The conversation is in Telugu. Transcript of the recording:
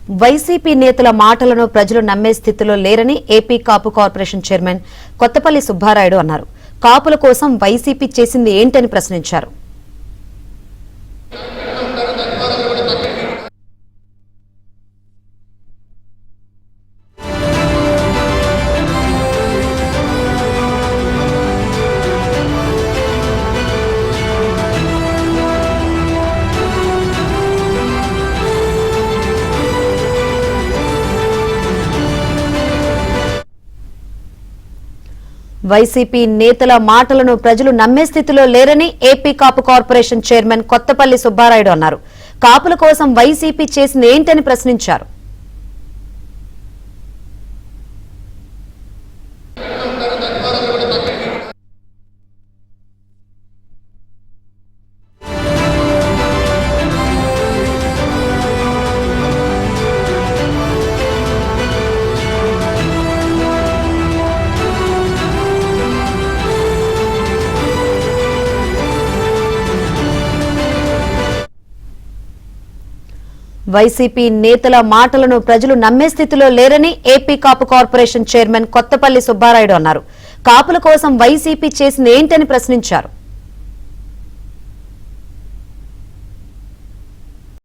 వైసీపీ నేతల మాటలను ప్రజలు నమ్మే స్థితిలో లేరని ఏపీ కాపు కార్పొరేషన్ చైర్మన్ కొత్తపల్లి సుబ్బారాయుడు అన్నారు. కాపుల కోసం వైసీపీ చేసింది ఏంటని ప్రశ్నించారు. వైసీపీ నేతల మాటలను ప్రజలు నమ్మే స్థితిలో లేరని ఏపీ కాపు కార్పొరేషన్ చైర్మన్ కొత్తపల్లి సుబ్బారాయుడు అన్నారు. కాపుల కోసం వైసీపీ చేసింది ఏంటని ప్రశ్నించారు. వైసీపీ నేతల మాటలను ప్రజలు నమ్మే స్థితిలో లేరని ఏపీ కాపు కార్పొరేషన్ చైర్మన్ కొత్తపల్లి సుబ్బారాయుడు అన్నారు. కాపుల కోసం వైసీపీ చేసింది ఏంటని ప్రశ్నించారు.